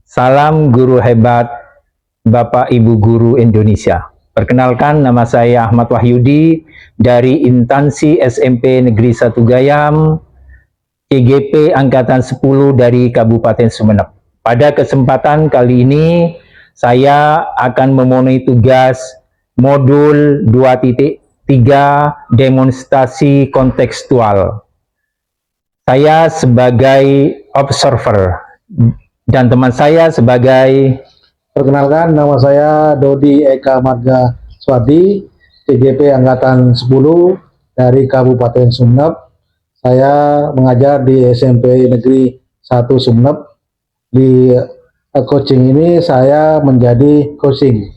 Salam guru hebat, Bapak Ibu Guru Indonesia. Perkenalkan, nama saya Ahmad Wahyudi dari Instansi SMP Negeri 1 Gayam, CGP Angkatan 10 dari Kabupaten Sumeneb. Pada kesempatan kali ini, saya akan memenuhi tugas modul 2.3 demonstrasi kontekstual. Saya sebagai observer dan teman saya sebagai... Perkenalkan, nama saya Dodi Eka Marga Swadi, CGP Angkatan 10 dari Kabupaten Sumeneb. Saya mengajar di SMP Negeri 1 Sumeneb. Di coaching ini saya menjadi coaching.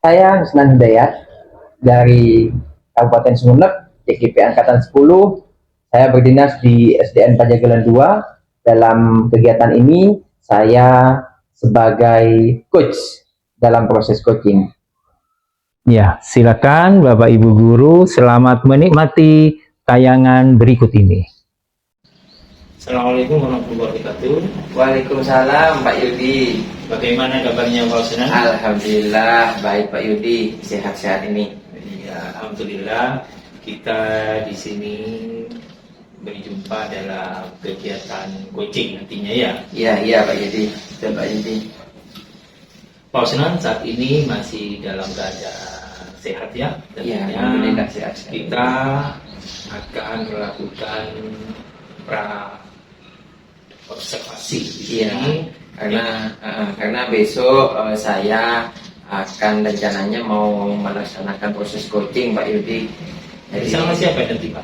Saya Husnan Hidayat dari Kabupaten Sumeneb, CGP Angkatan 10. Saya berdinas di SDN Pajagelan 2. Dalam kegiatan ini, saya sebagai coach dalam proses coaching. Ya, silakan Bapak Ibu Guru, selamat menikmati tayangan berikut ini. Assalamualaikum warahmatullahi wabarakatuh. Waalaikumsalam Pak Yudi. Bagaimana kabarnya Pak Husnan? Alhamdulillah baik Pak Yudi, sehat-sehat ini. Ya, alhamdulillah kita di sini berjumpa dalam kegiatan coaching nantinya ya. Iya Pak Yudi, betul Pak Yudi. Pak Husnan saat ini masih dalam keadaan sehat ya. Iya, Tentunya alhamdulillah sehat. kita akan melakukan observasi di sini. Karena besok saya akan rencananya mau melaksanakan proses coaching Pak Yudi. Jadi sama siapa nanti Pak?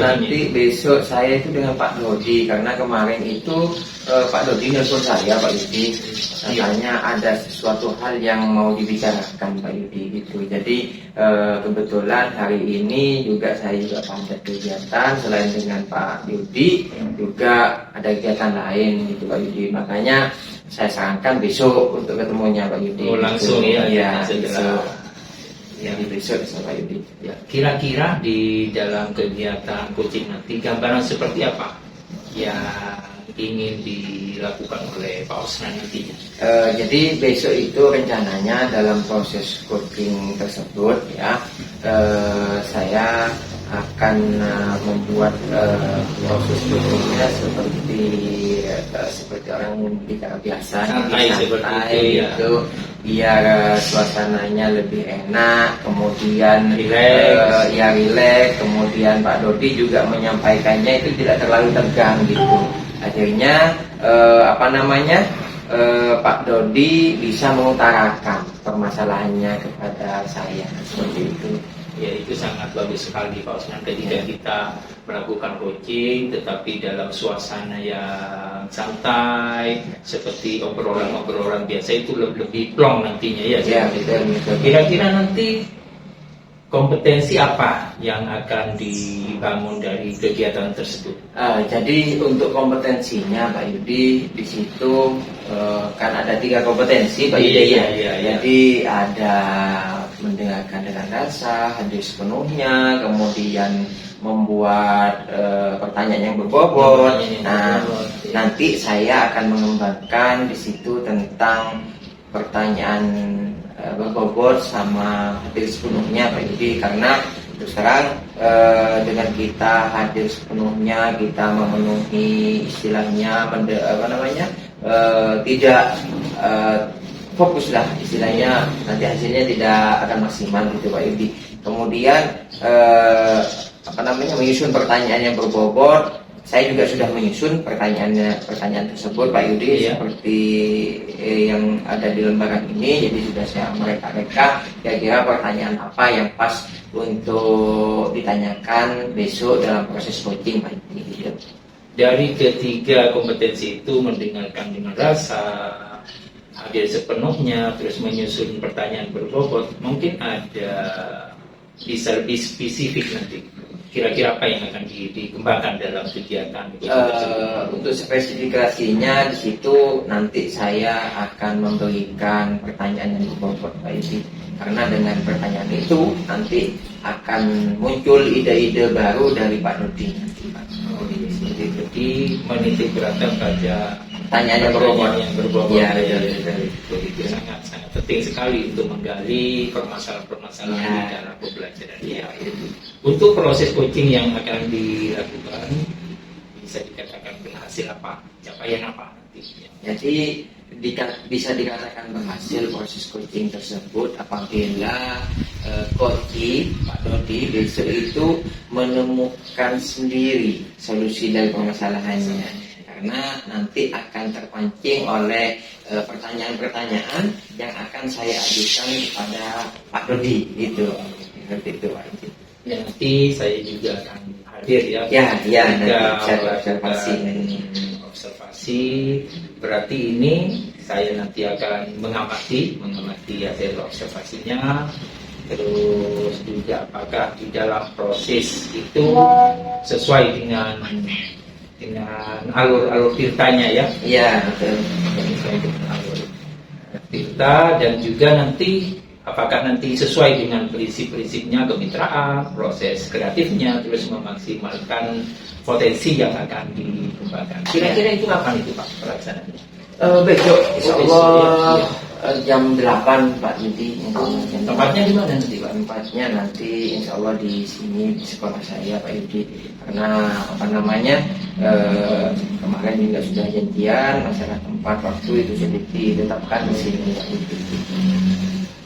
Nanti besok saya itu dengan Pak Dodi, karena kemarin itu Pak Dodi nelfon saya Pak Yudi, katanya ada sesuatu hal yang mau dibicarakan Pak Yudi gitu. Jadi kebetulan hari ini juga saya ada kegiatan selain dengan Pak Yudi, juga ada kegiatan lain gitu Pak Yudi. Makanya saya sarankan besok untuk ketemunya Pak Yudi. Oh, langsung gitu. ya Besok. Ya, besok Pak Yudi. Ya, kira-kira di dalam kegiatan coaching nanti gambaran seperti apa yang ingin dilakukan oleh Pak Husnan nantinya? Jadi besok itu rencananya dalam proses coaching tersebut ya, saya akan membuat proses coachingnya seperti orang bicara biasa, santai seperti itu ya. Itu biar suasananya lebih enak, kemudian relax, kemudian Pak Dodi juga menyampaikannya itu tidak terlalu tegang gitu. Akhirnya Pak Dodi bisa mengutarakan permasalahannya kepada saya seperti itu. Ya, itu sangat bagus sekali Pak Husnan ketika kita melakukan coaching tetapi dalam suasana yang santai seperti obrolan-obrolan biasa, itu lebih plong nantinya ya. Ya, betul. Kira-kira nanti kompetensi apa yang akan dibangun dari kegiatan tersebut? Jadi untuk kompetensinya Pak Yudi di situ kan ada 3 kompetensi Pak Yudi. Iya. Jadi ada mendengarkan dengan rasa, hadir sepenuhnya, kemudian membuat pertanyaan yang berbobot. Nanti saya akan mengembangkan di situ tentang pertanyaan berbobot sama hadir sepenuhnya Pak Yudi, karena terus terang dengan kita hadir sepenuhnya, kita memenuhi istilahnya tidak fokus lah istilahnya, nanti hasilnya tidak akan maksimal gitu Pak Yudi. Kemudian menyusun pertanyaan yang berbobot, saya juga sudah menyusun pertanyaan tersebut Pak Yudi, seperti yang ada di lembaran ini. Jadi sudah saya mereka kira-kira pertanyaan apa yang pas untuk ditanyakan besok dalam proses coaching Pak Yudi gitu. Dari ketiga kompetensi itu, mendengarkan dengan rasa, hadir sepenuhnya, terus menyusun pertanyaan berbobot, mungkin bisa lebih spesifik nanti. Kira-kira apa yang akan dikembangkan dalam kegiatan untuk spesifikasinya di situ nanti saya akan memberikan pertanyaan yang berbobot Pak Yudi, karena dengan pertanyaan itu nanti akan muncul ide-ide baru dari Pak Dodi nanti Pak. Yudi menitik beratkan pada Pertanyaan yang berbobot. yang berbobot. Iya, Ya, betul. jadi itu sangat penting sekali untuk menggali permasalahan-permasalahan Ya. di dalam pembelajaran. Ya, untuk proses coaching yang akan dilakukan bisa dikatakan berhasil apa, capaian apa nantinya. Jadi bisa dikatakan berhasil proses coaching tersebut apabila coaching Pak Dodi besok itu menemukan sendiri solusi dari permasalahannya, karena nanti akan terpancing oleh pertanyaan-pertanyaan yang akan saya ajukan kepada Pak Dodi itu seperti itu Pak. Ya, nanti saya juga akan hadir ya. Ya, nanti Ketika saya observasi. melakukan observasi, berarti ini saya nanti akan mengamati hasil observasinya, terus juga apakah di dalam proses itu sesuai dengan alur tirtanya ya. Iya, betul. Sesuai dengan alur tirta, dan juga nanti apakah nanti sesuai dengan prinsip-prinsipnya kemitraan, proses kreatifnya, terus memaksimalkan potensi yang akan dikembangkan. Kira-kira itu kapan itu Pak pelaksanaannya? Besok insya Oh, Allah besok, jam 8 Pak Yudi. Tempatnya di mana nanti Pak? Tempatnya nanti insya Allah di sini di sekolah saya Pak Yudi, karena apa namanya kemarin juga sudah janjian masalah tempat waktu itu sudah ditetapkan di sini Pak Yudi.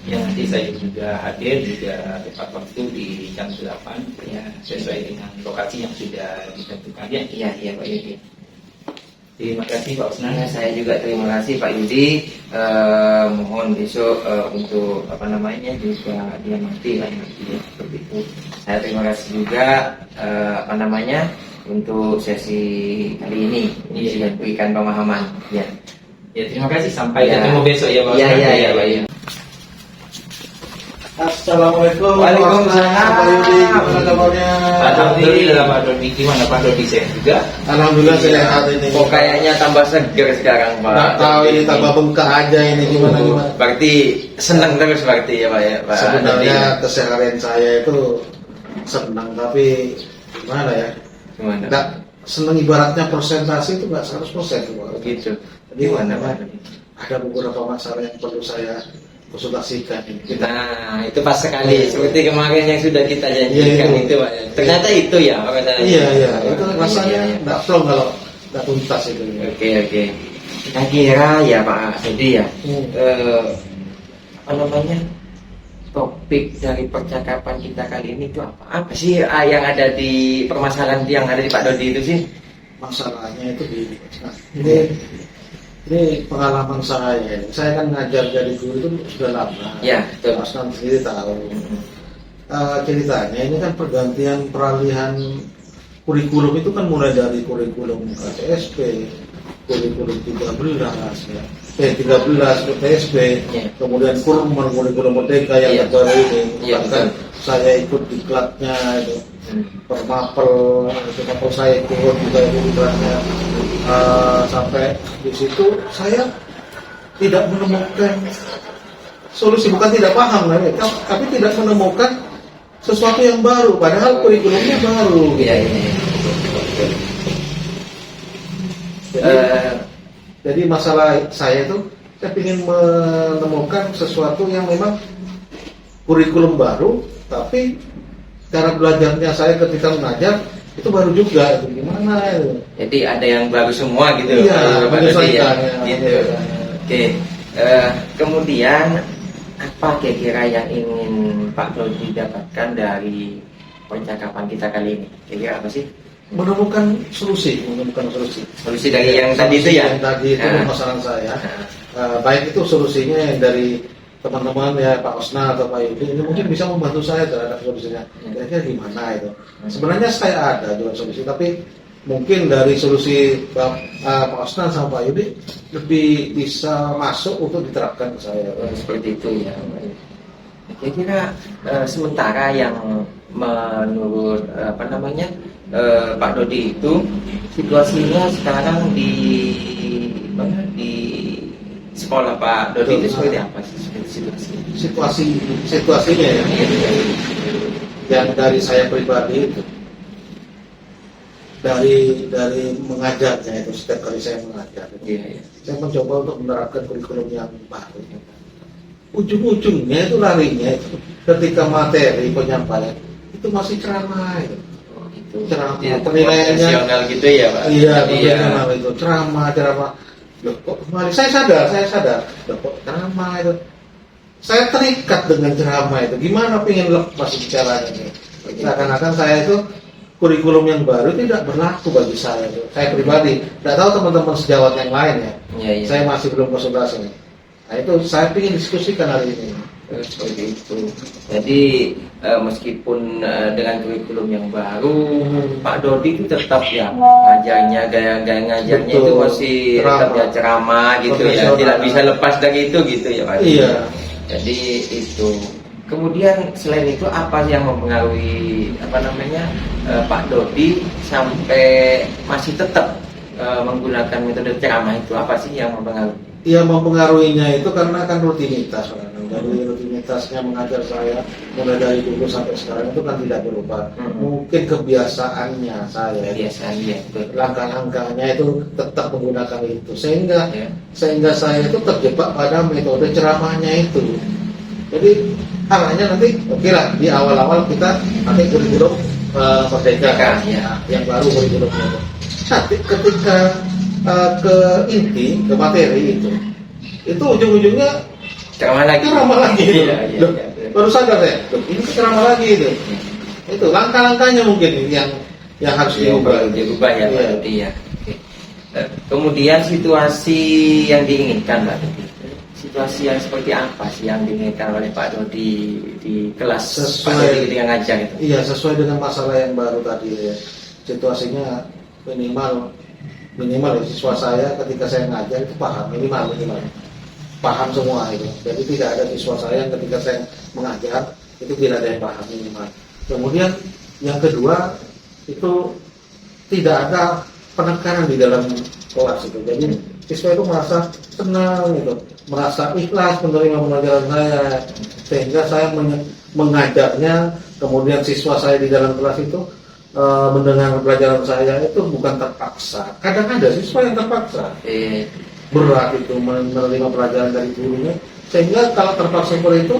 Ya, nanti saya juga hadir juga tepat waktu di jam 8 ya, sesuai dengan lokasi yang sudah ditentukan ya. Iya Pak Yudi. Terima kasih Pak Osnan. Nah, saya juga terima kasih Pak Yudi. Mohon besok untuk apa namanya juga dia mati lah ya, seperti itu. Saya terima kasih juga apa namanya untuk sesi kali ini sudah berikan pemahaman. Ya. Ya, terima kasih, sampai Ya. ketemu besok ya Pak Iya Osnan. iya Pak Yudi. Assalamualaikum. Waalaikumsalam. Pak Yudi, gimana kabarnya? Alhamdulillah Pak Dodi, gimana Pak Dodi, sehat juga? Alhamdulillah sehat ini. Kok kayaknya tambah seger sekarang Pak. Nggak tahu ini tambah bengkak aja ini gimana. Berarti senang terus berarti ya Pak ya Pak. Sebenarnya Dodi. keseharian saya itu senang, tapi gimana ya? Gimana? Nggak senang, ibaratnya persentase itu nggak 100% tuh, Pak. Begitu. Jadi Gimana Pak? ada beberapa masalah yang perlu saya konsultasikan ini. Nah, itu pas sekali seperti kemarin yang sudah kita janjikan Iya, itu. itu Pak. Ternyata itu ya permasalahannya. Iya, itu rasanya Iya, iya. nggak plong kalau nggak tuntas itu. Oke. Saya kira ya Pak Dodi ya. Apa namanya? Topik dari percakapan kita kali ini itu apa? Apa sih yang ada di permasalahan yang ada di Pak Dodi itu sih? Masalahnya itu di ini pengalaman saya. Saya kan ngajar jadi guru itu sudah lama. Ya, betul. Mas Nan sendiri tahu. Ceritanya ini kan pergantian peralihan kurikulum itu kan mulai dari kurikulum KTSP, kurikulum 13 ya. 13 ke TSP, Ya. kemudian kurikulum merdeka yang Ya. terbaru ini. Ya, Bahkan saya ikut di klubnya itu. Permapel, itu saya ikut juga ikutnya sampai di situ saya tidak menemukan solusi, bukan tidak paham tapi tidak menemukan sesuatu yang baru, padahal kurikulumnya baru. Iya. Jadi masalah saya itu saya ingin menemukan sesuatu yang memang kurikulum baru, tapi cara belajarnya saya ketika mengajar itu baru juga, itu gimana itu? Jadi ada yang baru semua gitu. Iya, Pak Dodi ya. menyesuaikan, ya. Gitu. Oke. Kemudian apa kira-kira yang ingin Pak Dodi dapatkan dari percakapan kita kali ini? Kira-kira apa sih? Menemukan solusi. Solusi dari yang tadi itu ya? Yang tadi itu Nah. permasalahan saya. Baik itu solusinya yang dari teman-teman ya Pak Osna atau Pak Yudi, ini mungkin bisa membantu saya terhadap solusinya. Kira-kira gimana itu? Sebenarnya saya ada juga solusi, tapi mungkin dari solusi Pak Osna sama Pak Yudi lebih bisa masuk untuk diterapkan ke saya. Seperti itu ya. Kira-kira sementara yang menurut apa namanya Pak Dodi itu situasinya sekarang di sekolah Pak Dodi itu seperti apa sih Situasinya ya, yang dari saya pribadi itu dari mengajarnya itu setiap kali saya mengajar itu, Iya, iya. saya mencoba untuk menerapkan kurikulum yang baru. Ujung-ujungnya itu larinya itu ketika materi penyampaian itu masih ceramah itu. Oh, itu Ceramah, ya, penilaiannya profesional gitu ya, Pak. iya Jadi ya, profesional itu ceramah. Loh, kok kemarin saya sadar. Loh, kok ceramah itu. Saya terikat dengan ceramah itu. Gimana pengen lepas bicaranya ini? Seakan-akan saya itu kurikulum yang baru tidak berlaku bagi saya. Saya pribadi, tidak tahu teman-teman sejawat yang lain ya. iya, iya. Saya masih belum konsultasi. Nah itu saya ingin diskusikan hari ini. Seperti itu. Jadi meskipun dengan kurikulum yang baru, Pak Dodi itu tetap ya ngajarnya, gaya ngajarnya Betul. itu masih tetap ya ceramah gitu ya, Profesional. tidak bisa lepas dari itu gitu ya Pak. Iya. Jadi itu. Kemudian selain itu apa yang mempengaruhi Pak Dodi sampai masih tetap menggunakan metode ceramah itu, apa sih yang mempengaruhi? Yang mempengaruhinya itu karena kan rutinitas, dari rutinitasnya mengajar saya mulai dari dulu sampai sekarang itu kan tidak berubah. Mungkin kebiasaannya saya, Biasanya betul. langkah-langkahnya itu tetap menggunakan itu, sehingga Ya. saya itu terjebak pada metode ceramahnya itu. Jadi arahnya nanti oke lah di awal-awal kita nanti kurikulum merdeka Ya. yang baru kurikulumnya. Tapi ketika ke inti, ke materi itu ujung-ujungnya Ceramah lagi. gitu. Iya, iya, Loh, iya. baru sadar ya, loh, ini ceramah lagi itu. Itu langkah-langkahnya mungkin yang harus diubah. Dirubah ya Pak Iya. Dodi ya. Oke. Kemudian situasi yang diinginkan Pak Dodi. Situasi yang seperti apa sih yang diinginkan oleh Pak Dodi di kelas Sesuai- Pak Dodi ketika ngajar itu? Iya, sesuai dengan masalah yang baru tadi ya. Situasinya minimal ya, siswa saya ketika saya ngajar itu paham, minimal paham semua itu. Jadi tidak ada siswa saya yang ketika saya mengajar itu tidak ada yang paham minimal. Kemudian yang kedua itu tidak ada penekanan di dalam kelas itu. Jadi siswa itu merasa senang gitu, merasa ikhlas menerima pelajaran saya, sehingga saya mengajarnya. Kemudian siswa saya di dalam kelas itu mendengar pelajaran saya itu bukan terpaksa. Kadang ada siswa yang terpaksa, berat itu menerima pelajaran dari gurunya, sehingga kalau terpaksa seperti itu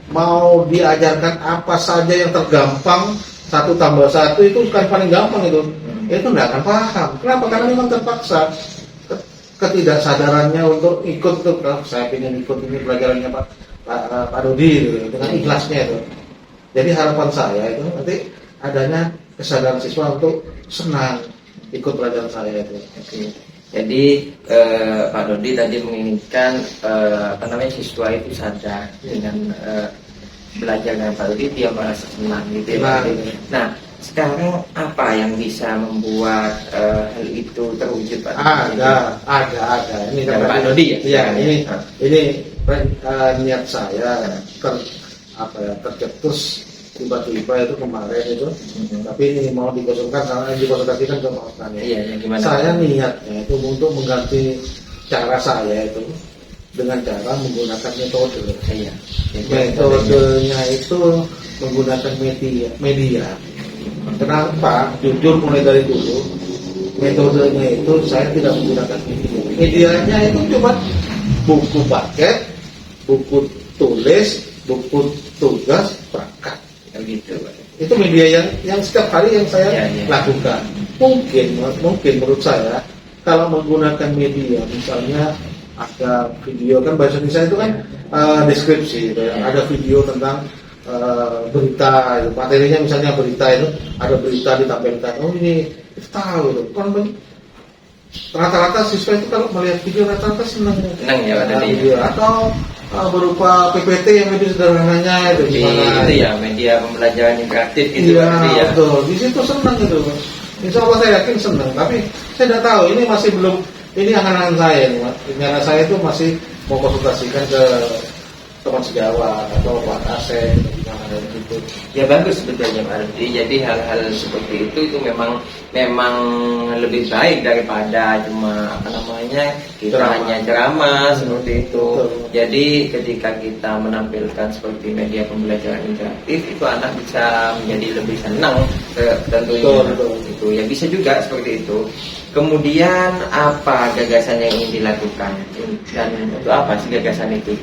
mau diajarkan apa saja yang tergampang 1 tambah 1 itu kan paling gampang itu nggak akan paham. Kenapa? Karena memang terpaksa. Ketidaksadarannya untuk ikut tuh, saya ingin ikut ini pelajarannya Pak Dodi gitu, dengan ikhlasnya itu. Jadi harapan saya itu nanti adanya kesadaran siswa untuk senang ikut pelajaran saya itu. Oke. Jadi Pak Dodi tadi menginginkan siswa itu sadar dengan belajar dengan Pak Dodi, dia merasa senang gitu ya. Senang. Pak Dodi. Nah, sekarang apa yang bisa membuat hal itu terwujud Pak Dodi? Ada. Ini Dari Pak Dodi ya? Iya, ini Ah. niat saya tercetus tiba-tiba itu kemarin itu. Tapi ini mau dikonsultasikan karena yang dikonsultasikan ke Pak Osman ya. Iya, yang gimana? Saya niatnya itu untuk mengganti cara saya itu dengan cara menggunakan metode. Iya. Metodenya itu menggunakan media. Kenapa? Jujur mulai dari dulu metodenya itu saya tidak menggunakan media. Medianya itu cuma buku paket, buku tulis, buku tugas, perangkat. Gitu, Pak. Itu media yang setiap hari yang saya Iya. lakukan. Mungkin menurut saya kalau menggunakan media, misalnya ada video, kan bahasa Indonesia itu kan deskripsi gitu ya. Ada video tentang berita itu, materinya misalnya berita itu, ada berita ditampilkan, oh ini kita tahu itu. Kan rata-rata siswa itu kalau melihat video rata-rata senang ya Pak Dodi. video, atau berupa PPT yang lebih sederhananya itu gimana. Itu ya media pembelajaran interaktif gitu Iya, Pak Dodi ya. betul. Di situ senang gitu. Insya Allah saya yakin senang. Tapi saya tidak tahu. Ini masih belum. Ini angan-angan saya nih, Mas. Karena saya itu masih mau konsultasikan ke teman sejawat atau Pak Asep gimana gitu. Ya bagus sebetulnya Pak Rudi. Jadi hal-hal seperti itu memang lebih baik daripada cuma apa namanya kita Ceramah. hanya ceramah seperti itu. Betul. Jadi ketika kita menampilkan seperti media pembelajaran interaktif itu anak bisa menjadi lebih senang tentunya. Betul. Itu ya bisa juga seperti itu. Kemudian apa gagasan yang ingin dilakukan dan untuk apa sih gagasan itu?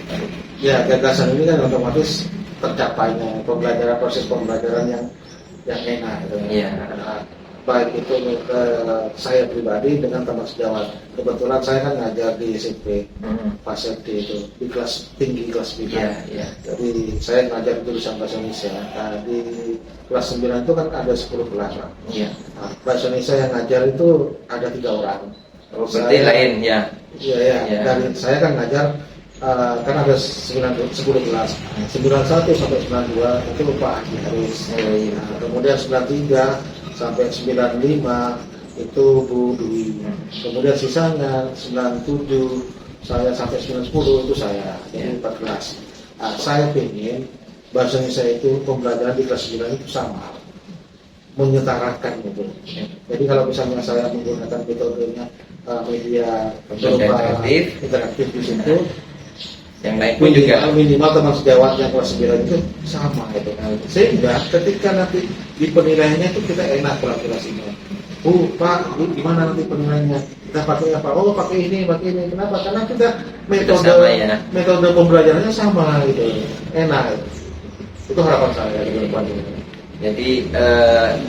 Ya, gagasan ini kan otomatis tercapainya proses pembelajaran yang enak gitu. Iya. Nah, baik itu ke saya pribadi dengan teman sejawat. Kebetulan saya kan ngajar di SMP Pak SD itu di kelas tinggi kelas 9. Iya, iya. Jadi saya ngajar jurusan bahasa Indonesia. Nah, di kelas 9 itu kan ada 10 kelas lah. Iya. Nah, bahasa Indonesia yang ngajar itu ada 3 orang. Oh, berarti lain ya. Iya, ya. Iya. Dan saya kan ngajar kan ada 10 kelas. 91 sampai 92 itu Pak Haji Haris. Iya. Nah, kemudian 93 sampai 95 itu Bu Dwi. Kemudian sisanya 97 saya sampai 910 itu saya. Jadi 4 kelas. Nah, saya ingin bahasa Indonesia itu pembelajaran di kelas 9 itu sama, menyetarakan gitu. Jadi kalau misalnya saya menggunakan metodenya media berupa interaktif di situ, Yang lain pun juga. minimal teman sejawat yang kelas 9 itu sama gitu. Sehingga ketika nanti di penilaiannya itu kita enak kalkulasinya. Pak, gimana nanti penilaiannya? Kita pakai apa? Oh, pakai ini. Kenapa? Karena kita Sama, ya. metode pembelajarannya sama gitu. Enak. Itu harapan saya di depan ini. Jadi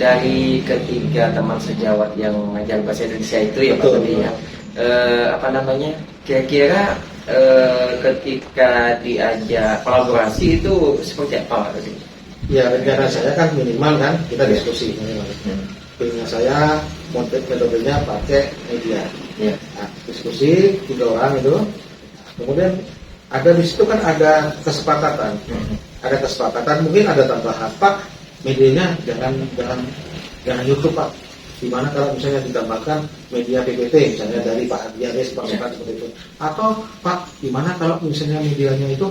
dari ketiga teman sejawat yang ngajar bahasa Indonesia itu ya Pak Betul. Todi ya, apa namanya? Kira-kira ketika diajak kolaborasi itu seperti apa Pak Todi? Ya, rencana saya kan minimal kan kita diskusi minimal. Pilihnya saya metodenya pakai media. Ya. Nah, diskusi 3 orang itu. Kemudian ada di situ kan ada kesepakatan. Ada kesepakatan, mungkin ada tambahan, Pak, medianya jangan YouTube, Pak. Gimana kalau misalnya ditambahkan media PPT, misalnya dari Pak Adianes, Pak Soekarno seperti itu. Atau Pak, gimana kalau misalnya medianya itu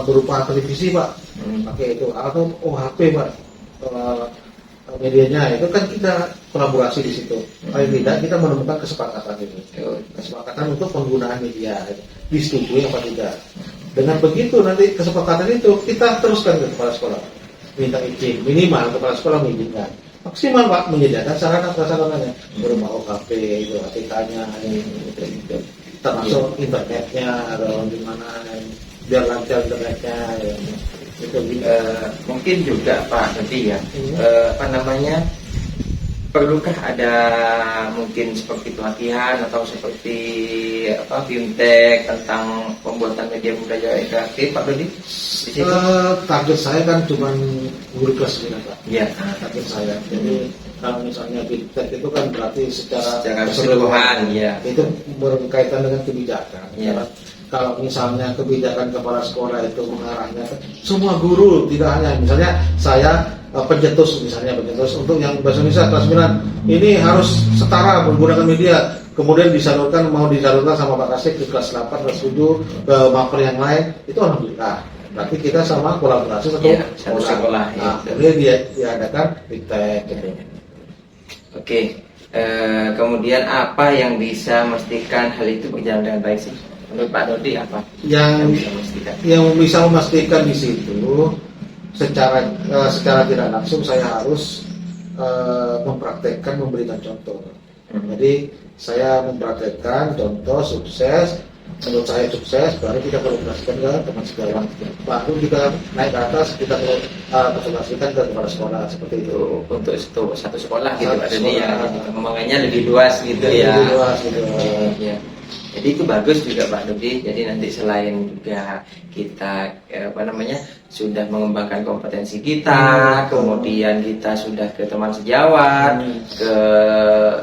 berupa televisi, Pak, pakai itu. Atau OHP, Pak, medianya itu kan kita kolaborasi di situ. Paling tidak kita menemukan kesepakatan ini, kesepakatan untuk penggunaan media, disetujui apa tidak. Dengan begitu nanti kesepakatan itu kita teruskan ke kepala sekolah, minta izin minimal kepala sekolah mengizinkan. Maksimal Pak menyediakan sarana-prasarananya berupa OKP itu, ATK-nya, termasuk internetnya atau gimana biar lancar internetnya. Ya. Itu Mungkin juga Pak Todi ya, apa namanya? Perlukah ada mungkin seperti pelatihan atau seperti apa bimtek tentang pembuatan media pembelajaran interaktif Pak Dodi? Di situ? Target saya kan cuma guru kelas 9 Pak. Ya. Target saya. Jadi kalau misalnya bimtek itu kan berarti secara keseluruhan, ya. Itu berkaitan dengan kebijakan. Ya. Kalau misalnya kebijakan kepala sekolah itu mengarahnya semua guru, tidak hanya misalnya saya pencetus untuk yang bahasa Indonesia kelas 9 ini harus setara menggunakan media, kemudian mau disalurkan sama Pak Kasih ke kelas 8, kelas 7 ke maper yang lain, itu alhamdulillah. Berarti kita sama kolaborasi satu sekolah. Nah, kemudian diadakan bimtek. Oke. Kemudian apa yang bisa memastikan hal itu berjalan dengan baik sih? Menurut Pak Dodi apa yang bisa memastikan? Yang bisa memastikan di situ secara tidak langsung saya harus mempraktekkan, memberikan contoh. Jadi saya mempraktekkan contoh sukses, menurut saya sukses, baru kita kolaborasikan ke teman sejawat. Baru kita naik ke atas, kita kolaborasikan ke kepala sekolah seperti itu. Untuk satu sekolah gitu Pak Satu Dodi ya. sekolah. Jadi pengembangannya lebih luas gitu ya. Lebih luas gitu. Ya. Jadi itu bagus juga Pak Dodi. Jadi nanti selain juga kita sudah mengembangkan kompetensi kita, kemudian kita sudah ke teman sejawat, ke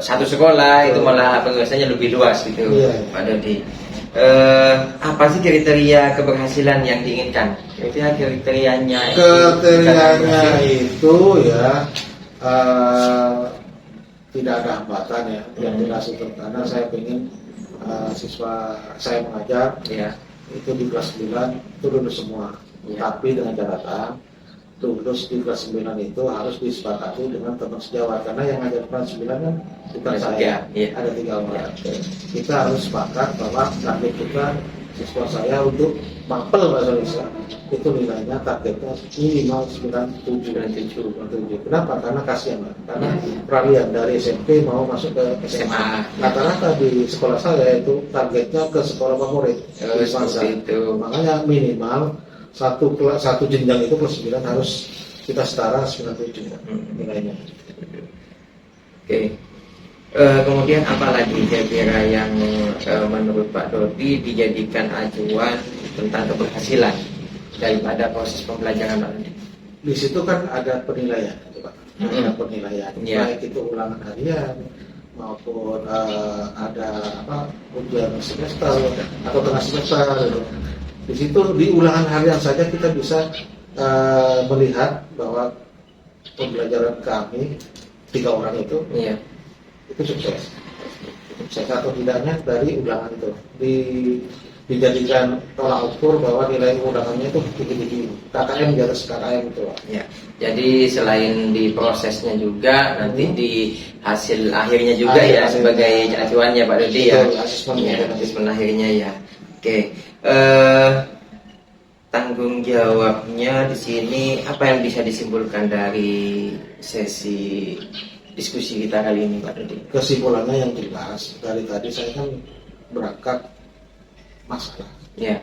satu sekolah, itu malah pengawasannya lebih luas gitu, Pak Dodi. Apa sih kriteria keberhasilan yang diinginkan? Kriterianya itu ya tidak ada hambatan ya, yang jelas itu karena saya ingin siswa saya mengajar ya itu di kelas 9 itu lulus semua. Tapi dengan catatan lulus di kelas 9 itu harus disepakati dengan teman sejawat, karena yang ada kelas 9 kan bukan Ada saya, tiga, iya. ada 3 orang. Kita harus sepakat bahwa target kita siswa saya untuk mapel bahasa Indonesia itu nilainya targetnya minimal 97. Kenapa? Karena kasihan, Pak. Karena peralihan dari SMP mau masuk ke SMA. Rata-rata di sekolah saya itu targetnya ke sekolah favorit. Seperti itu. Makanya minimal satu jenjang itu plus 9 harus kita setara 97 nilainya. Oke. Kemudian apa lagi kira-kira yang menurut Pak Dodi dijadikan acuan tentang keberhasilan daripada proses pembelajaran Pak Dodi? Di situ kan ada penilaian, Pak. Ada penilaian, baik itu ulangan harian maupun ada ujian semester atau tengah semester. Di situ di ulangan harian saja kita bisa melihat bahwa pembelajaran kami 3 orang itu sukses atau tidaknya dari ulangan itu dijadikan tolak ukur bahwa nilai ulangannya itu tinggi-tinggi, KKM di atas KKM itu. Ya, jadi selain di prosesnya juga nanti di hasil akhirnya juga ya sebagai acuannya Pak Dodi ya. Asesmen akhirnya ya. Oke. Tanggung jawabnya di sini apa yang bisa disimpulkan dari sesi diskusi kita kali ini Pak Dodi? Kesimpulannya yang jelas dari tadi saya kan berangkat masalah. Ya.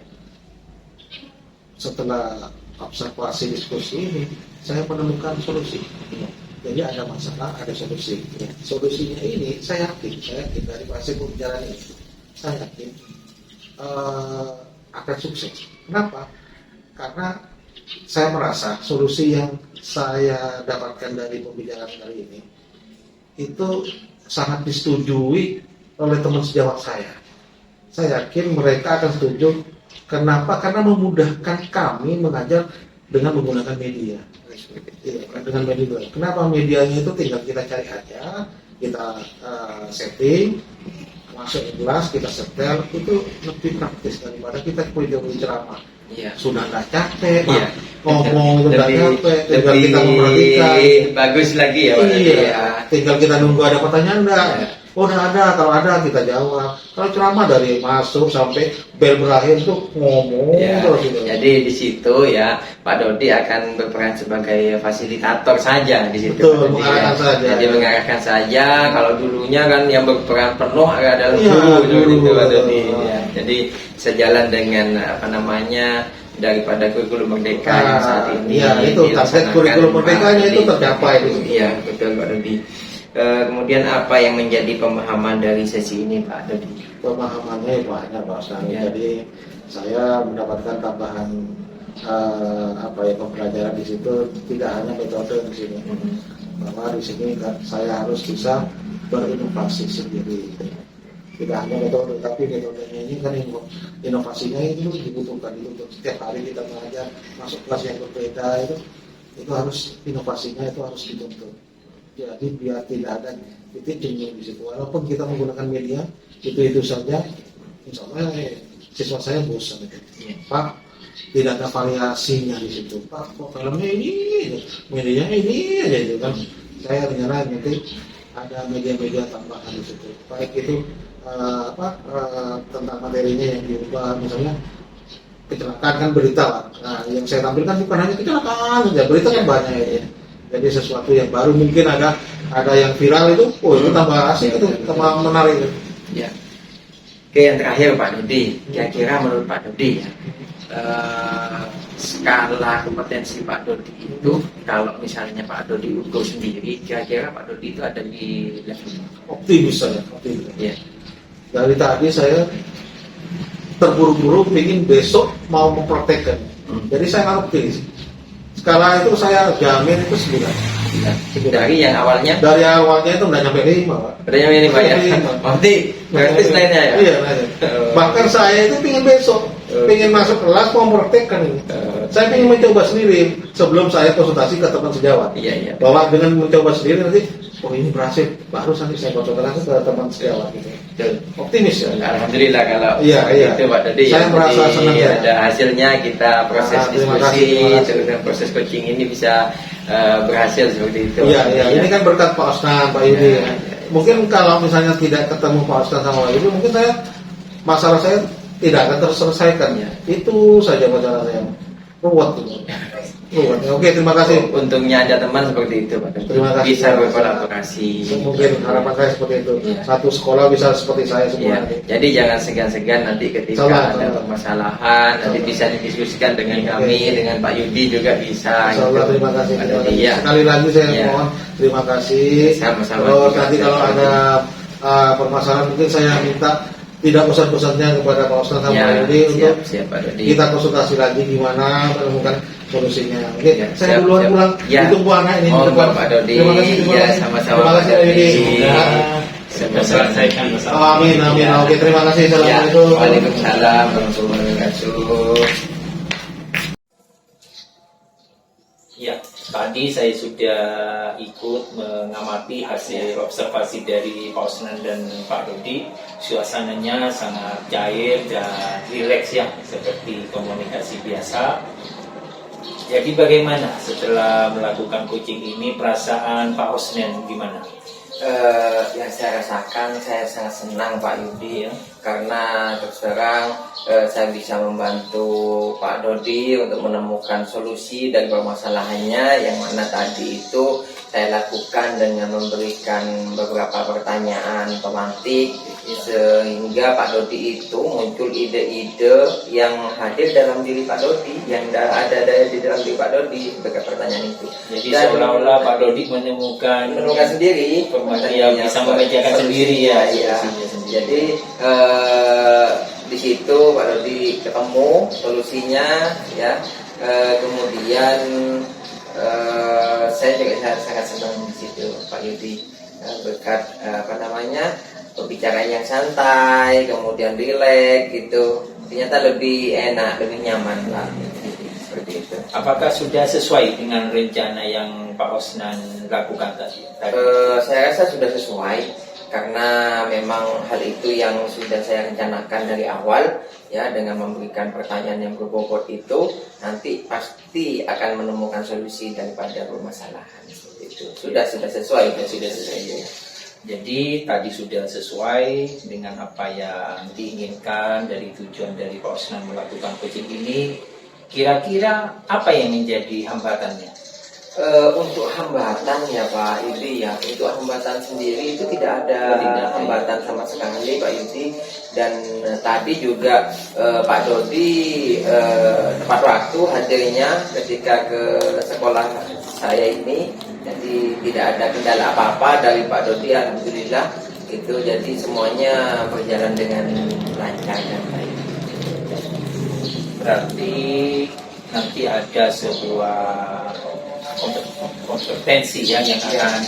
Setelah observasi diskusi ini, saya menemukan solusi. Jadi ada masalah, ada solusi. Solusinya ini saya yakin dari hasil pembicaraan ini, saya yakin akan sukses. Kenapa? Karena saya merasa solusi yang saya dapatkan dari pembicaraan kali ini itu sangat disetujui oleh teman sejawat saya. Saya yakin mereka akan setuju. Kenapa? Karena memudahkan kami mengajar dengan menggunakan media. Dengan media. Kenapa? Medianya itu tinggal kita cari aja, kita setting, masuk ke kelas, kita setel, itu lebih praktis daripada kita video-video ceramah. Sudah nggak capek, ngomong itu nggak capek, tinggal kita memperhatikan. Bagus lagi ya Pak Dodi ya. Tinggal kita nunggu ada pertanyaan enggak. Udah ada, kalau ada kita jawab. Kalau ceramah dari masuk sampai bel berakhir itu ngomong terus gitu. Jadi di situ ya Pak Dodi akan berperan sebagai fasilitator saja di situ. Betul, mengarahkan saja. Jadi mengarahkan saja. Kalau dulunya kan yang berperan penuh adalah guru Pak Dodi. Ya. Jadi sejalan dengan daripada kurikulum merdeka yang saat ini. Iya, itu target kurikulum merdekanya itu tercapai. Iya, betul Pak Dodi. Kemudian apa yang menjadi pemahaman dari sesi ini Pak Dodi? Pemahamannya banyak Pak Ustaz. Jadi saya mendapatkan tambahan pembelajaran di situ, tidak hanya metode di sini. Bahwa di sini saya harus bisa berinovasi sendiri. Tidak hanya metode, tapi metodenya ini kan inovasinya itu dibutuhkan itu setiap hari kita mengajar masuk kelas yang berbeda itu harus inovasinya itu harus dituntut. Jadi biar tidak ada titik jenuh di situ. Walaupun kita menggunakan media itu saja, insya Allah siswa saya bosan. Pak, tidak ada variasinya di situ. Pak, kok filmnya ini, medianya ini aja itu kan. Saya rencana nanti ada media-media tambahan di situ. Baik itu tentang materinya yang diubah, misalnya kecelakaan kan berita lah. Nah, yang saya tampilkan bukan hanya kecelakaan saja, berita kan banyak ya. Jadi sesuatu yang baru, mungkin ada yang viral itu, itu tambah asik, itu tambah menarik. Ya. Oke, yang terakhir Pak Dodi, kira-kira menurut Pak Dodi ya, skala kompetensi Pak Dodi itu, kalau misalnya Pak Dodi ukur sendiri, kira-kira Pak Dodi itu ada di level optimis saya, optimis. Ya. Dari tadi saya terburu-buru ingin besok mau mempraktekkan. Jadi saya nggak optimis. Skala itu saya jamin itu 9. Dari yang awalnya? Dari awalnya itu udah nyampe 5 Pak. Udah nyampe 5 ya? Berarti selainnya ya? Iya, bahkan saya itu ingin besok pengen masuk kelas mau praktekkan ini. Saya ingin mencoba sendiri sebelum saya konsultasi ke teman sejawat. Iya. Bahwa dengan mencoba sendiri nanti, oh ini berhasil, baru nanti saya konsultasi ke teman sejawat gitu. Optimis ya. Alhamdulillah kalau Iya. itu Pak Dodi. Saya merasa senang ya. Ada hasilnya kita proses Terima diskusi, kasih. terus dan proses coaching ini bisa berhasil seperti itu. Iya. Ini kan berkat Pak Osnan, Pak Yudi. Iya. Mungkin kalau misalnya tidak ketemu Pak Osnan sama Pak Yudi, mungkin masalah saya tidak akan terselesaikan. Iya. Itu saja masalah saya. Ruwet. Oke, terima kasih. Untungnya ada teman seperti itu Pak Dodi. Terima kasih. Bisa berkolaborasi. Mungkin harapan saya seperti itu. Iya. Satu sekolah bisa seperti saya semua. Iya. Jadi jangan segan-segan nanti ketika Insyaallah. ada permasalahan nanti bisa didiskusikan dengan kami, dengan Pak Yudi juga bisa. Insyaallah, gitu. terima kasih. Pak Dodi, ya. Sekali lagi saya Iya. mohon terima kasih. Sama-sama. Terus nanti Terima kalau kasih. ada permasalahan mungkin saya minta tidak pesan-pesannya kepada Pak Ustaz sama Ya, Pak Yudi untuk siap Pak Dodi. kita konsultasi lagi gimana menemukan solusinya. Oke, Ya, saya siap, duluan siap. pulang. Ya. Ditunggu anak ini. Mohon di depan. Pak Dodi. Terima kasih. Terima Ya, kasih. sama-sama Terima Pak kasih Pak Dodi. Yudi. Ya. Sudah selesaikan bersama. Amin, amin. Ya. Oke, terima kasih. Ya, Assalamualaikum. Waalaikumsalam warahmatullahi wabarakatuh. Ya, tadi saya sudah ikut mengamati hasil observasi dari Pak Osnan dan Pak Dodi. Suasananya sangat cair dan rileks ya, seperti komunikasi biasa. Jadi bagaimana setelah melakukan coaching ini, perasaan Pak Osnan gimana? Yang saya rasakan, saya sangat senang Pak Yudi Ya. karena terus terang saya bisa membantu Pak Dodi untuk menemukan solusi dari permasalahannya yang mana tadi itu saya lakukan dengan memberikan beberapa pertanyaan pemantik sehingga Pak Dodi itu muncul ide-ide yang hadir dalam diri Pak Dodi, yang ada di dalam diri Pak Dodi berkat pertanyaan itu. Jadi Dan seolah-olah Pak Dodi menemukan sendiri dia bisa memecahkan sendiri ya iya. solusinya sendiri. Jadi di situ Pak Dodi ketemu solusinya ya. Kemudian saya juga sangat senang di situ Pak Yudi berkat pembicaraan yang santai, kemudian rileks gitu. Ternyata lebih enak, lebih nyaman lah seperti itu. Apakah sudah sesuai dengan rencana yang Pak Osnan lakukan tadi? Saya rasa sudah sesuai karena memang hal itu yang sudah saya rencanakan dari awal ya, dengan memberikan pertanyaan yang berbobot itu nanti pasti akan menemukan solusi daripada permasalahan seperti itu. Sudah sesuai ya. Jadi tadi sudah sesuai dengan apa yang diinginkan dari tujuan dari Pak Osnan melakukan coaching ini. Kira-kira apa yang menjadi hambatannya? Untuk hambatan ya Pak Yudi ya, untuk hambatan sendiri itu tidak ada hambatan sama sekali Pak Yudi. Dan tadi juga Pak Dodi tepat waktu hadirnya ketika ke sekolah saya ini, jadi tidak ada kendala apa-apa dari Pak Dodi, alhamdulillah itu. Jadi semuanya berjalan dengan lancar dan baik. Berarti nanti ada sebuah kompetensi ya yang akan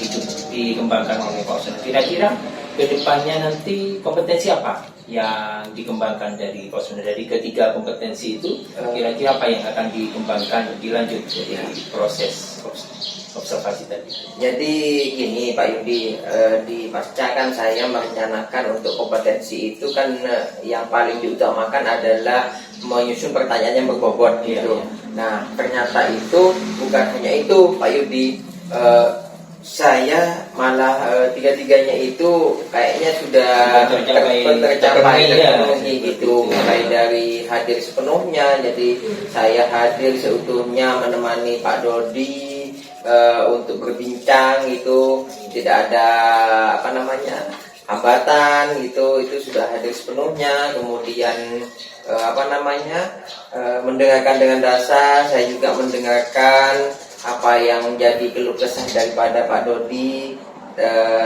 dikembangkan oleh Pak Osnan. Kira-kira ke depannya nanti kompetensi apa yang dikembangkan dari Pak Osnan? Dari ketiga kompetensi itu kira-kira apa yang akan dikembangkan dilanjut dari proses observasi tadi? Jadi gini Pak Yudi, di pasca kan saya merencanakan untuk kompetensi itu kan yang paling diutamakan adalah menyusun pertanyaan yang berbobot gitu. Iya. Nah ternyata itu bukan hanya itu Pak Yudi, saya malah tiga-tiganya itu kayaknya sudah terpenuhi gitu. Mulai dari hadir sepenuhnya, jadi saya hadir seutuhnya menemani Pak Dodi untuk berbincang gitu, tidak ada hambatan gitu, itu sudah hadir sepenuhnya. Kemudian mendengarkan dengan dasar, saya juga mendengarkan apa yang menjadi keluh kesah daripada Pak Dodi,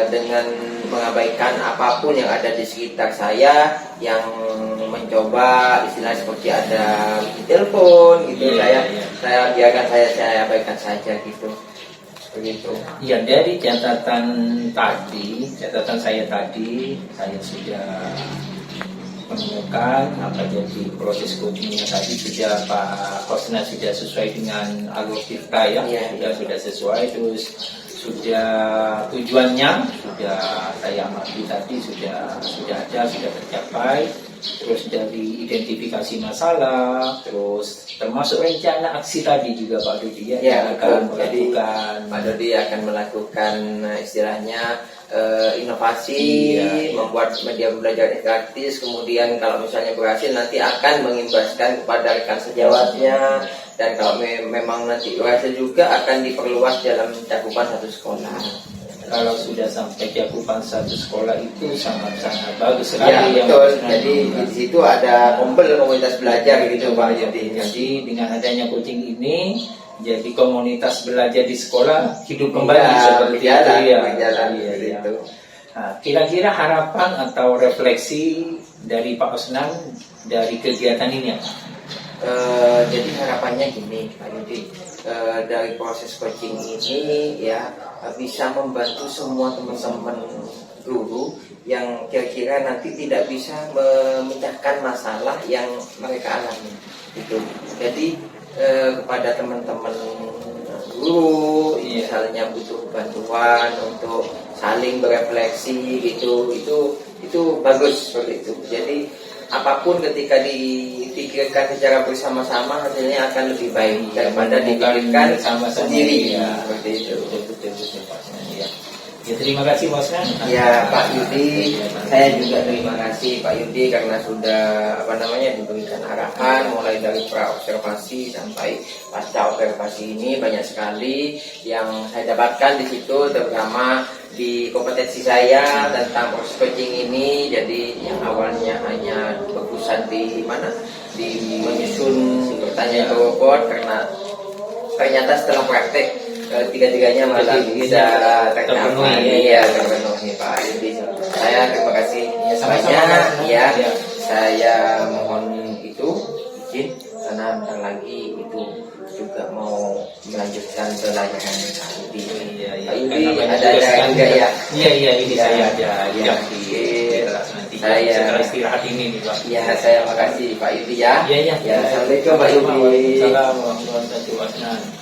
dengan mengabaikan apapun yang ada di sekitar saya yang mencoba istilah seperti ada telepon gitu. Saya biarkan, saya abaikan saja gitu. Begitu. Ya, dari catatan saya tadi, saya sudah menemukan apa jadi proses coachingnya tadi sudah Pak Kosna sudah sesuai dengan alur kita ya, sudah sesuai, terus sudah tujuannya sudah saya amati tadi sudah ada, sudah tercapai, terus dari identifikasi masalah, terus termasuk rencana aksi tadi juga Pak Dodi ya, akan jadi melakukan. Pak Dodi akan melakukan istilahnya inovasi, membuat media belajar interaktif, kemudian kalau misalnya berhasil nanti akan mengimbaskan kepada rekan sejawatnya, dan kalau memang nanti berhasil juga akan diperluas dalam cakupan satu sekolah. Kalau sudah sampai cakupan satu sekolah itu sangat-sangat bagus Ya sekali. betul, jadi di situ ada komunitas belajar gitu Pak. Jadi dengan adanya coaching ini, jadi komunitas belajar di sekolah hidup kembali seperti itu ya. Itu. Nah, kira-kira harapan atau refleksi dari Pak Osnan dari kegiatan ini apa? Jadi harapannya gini Pak Yudi, dari proses coaching ini ya bisa membantu semua teman-teman guru yang kira-kira nanti tidak bisa memecahkan masalah yang mereka alami gitu. Jadi kepada teman-teman guru misalnya butuh bantuan untuk saling berefleksi gitu, itu bagus seperti itu. Jadi apapun ketika dipikirkan secara bersama-sama hasilnya akan lebih baik daripada dipikirkan sendiri ya, seperti itu. Ya, terima kasih Mas Osnan. Ya Pak Yudi, saya juga terima kasih Pak Yudi karena sudah diberikan arahan mulai dari pra observasi sampai pasca observasi ini banyak sekali yang saya dapatkan di situ, terutama di kompetensi saya tentang proses coaching ini. Jadi yang awalnya hanya fokusan di menyusun pertanyaan robot, karena ternyata setelah praktek tiga-tiganya malah bisa terpenuhi Pak Yudi. Saya terima kasih banyak ya. Saya mohon izin karena bentar lagi itu juga mau melanjutkan pelajaran Pak Yudi. Pak Yudi ada juga ya? Iya, ini saya ada ya. nanti setelah istirahat ini nih Pak. Ya, saya makasih Pak Yudi ya. Iya. Assalamualaikum Pak Yudi. Waalaikumsalam warahmatullahi wabarakatuh.